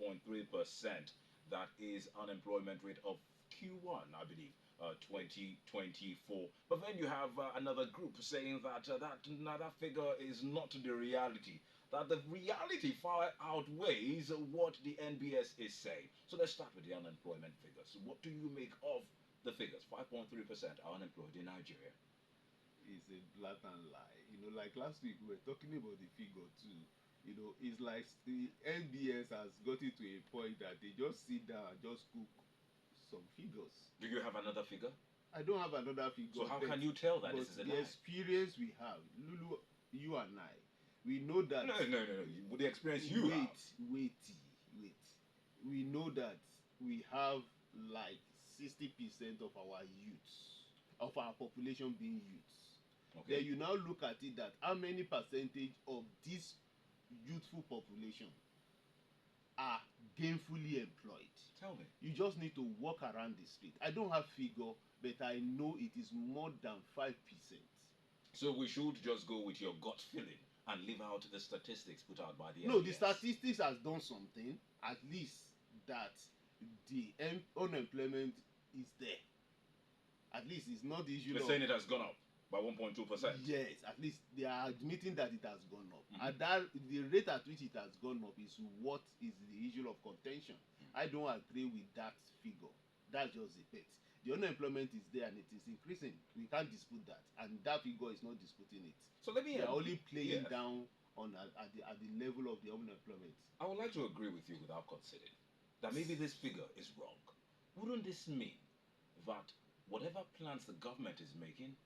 5.3%. That is unemployment rate of Q1, I believe, 2024. But then you have another group saying that that figure is not the reality. That the reality far outweighs what the NBS is saying. So let's start with the unemployment figures. What do you make of the figures? 5.3% are unemployed in Nigeria. It's a blatant lie. Like last week we were talking about the figure too. It's like the NBS has gotten to a point that they just sit down and just cook some figures. Do you have another figure? I don't have another figure. So how can you tell that this is a lie? The experience we have, Lulu, you and I, we know that. No. With the experience you have. Wait. We know that we have like 60% of our youths, of our population being youths. Okay. Then you now look at it that how many percentage of this youthful population are gainfully employed. Tell me. You just need to walk around the street. I don't have figure, but I know it is more than 5%. So we should just go with your gut feeling and leave out the statistics put out by the No, NBS. the statistics has done something, at least that the unemployment is there. At least it's not the issue. They're saying it has gone up by 1.2%. Yes, at least they are admitting that it has gone up. And that the rate at which it has gone up is what is the issue of contention. I don't agree with that figure. That's just a fact. The unemployment is there and it is increasing. We can't dispute that, and that figure is not disputing it. So let me. They are only playing down on at the level of the unemployment. I would like to agree with you without conceding that maybe this figure is wrong. Wouldn't this mean that whatever plans the government is making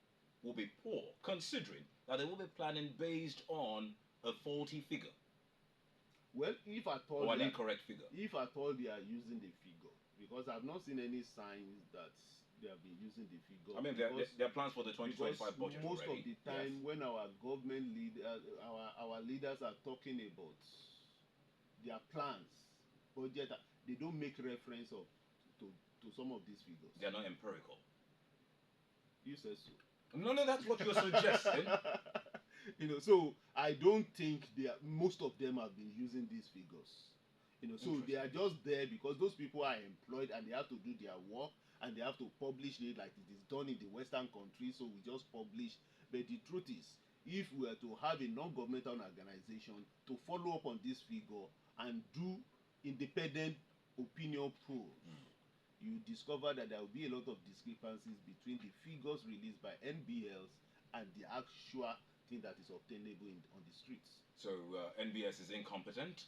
will be poor, considering that they will be planning based on a faulty figure? Well, if at all, or an incorrect figure. If at all they are using the figure, because I've not seen any signs that they have been using the figure. I mean, there are plans for the 2025 budget most already. Of the time, when our government our leaders are talking about their plans, budget, they don't make reference to some of these figures. They are not empirical. You said so. No, that's what you're suggesting. So I don't think most of them have been using these figures. So they are just there because those people are employed and they have to do their work and they have to publish it like it is done in the Western countries. So we just publish. But the truth is, if we were to have a non-governmental organization to follow up on this figure and do independent opinion polls, you discover that there will be a lot of discrepancies between the figures released by NBLs and the actual thing that is obtainable on the streets. So NBS is incompetent?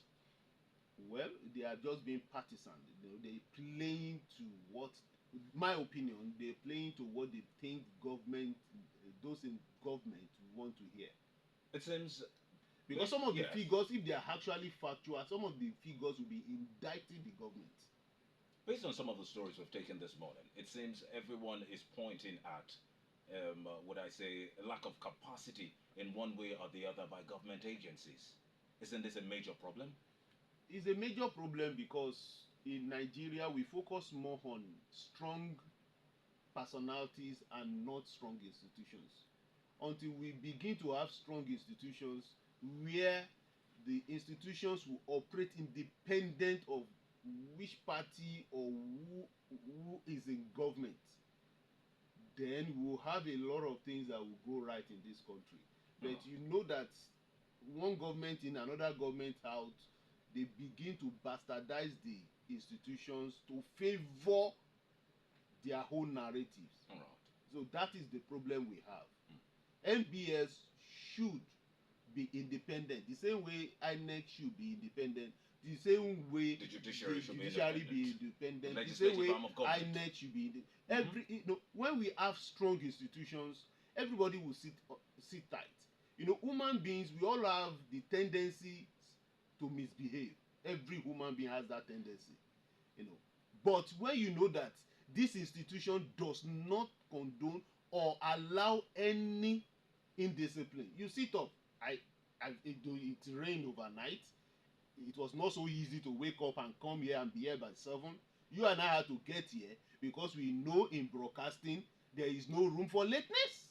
Well, they are just being partisan. They're playing to what, my opinion, they're playing to what they think government, those in government want to hear. It seems... Because some of the figures, if they are actually factual, some of the figures will be indicting the government. Based on some of the stories we've taken this morning, it seems everyone is pointing at, would I say, a lack of capacity in one way or the other by government agencies. Isn't this a major problem? It's a major problem because in Nigeria we focus more on strong personalities and not strong institutions. Until we begin to have strong institutions where the institutions will operate independent of which party or who is in government, then we'll have a lot of things that will go right in this country. But you know that one government in, another government out, they begin to bastardize the institutions to favor their own narratives. All right. So that is the problem we have. NBS should be independent, the same way INEC should be independent, the same way the judiciary should be independent, the same way INEC should be independent. When we have strong institutions, everybody will sit tight. Human beings, we all have the tendency to misbehave. Every human being has that tendency. But when you know that this institution does not condone or allow any indiscipline, you sit up. It rained overnight. It was not so easy to wake up and come here and be here by 7. You and I had to get here because we know in broadcasting there is no room for lateness.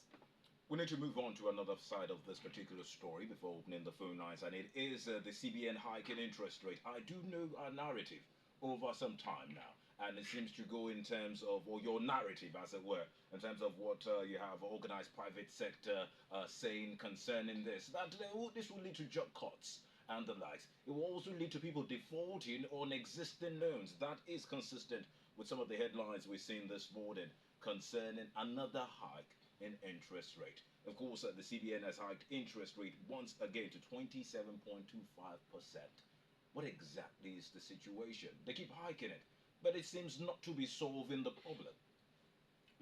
We need to move on to another side of this particular story before opening the phone lines, and it is the CBN hiking interest rate. I do know our narrative over some time now, and it seems to go in terms of, or your narrative, as it were, in terms of what you have organized private sector saying concerning this, that this will lead to job cuts and the likes. It will also lead to people defaulting on existing loans. That is consistent with some of the headlines we've seen this morning concerning another hike in interest rate. Of course, the CBN has hiked interest rate once again to 27.25%. What exactly is the situation? They keep hiking it, but it seems not to be solving the problem.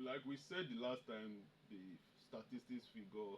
Like we said the last time, the statistics figure,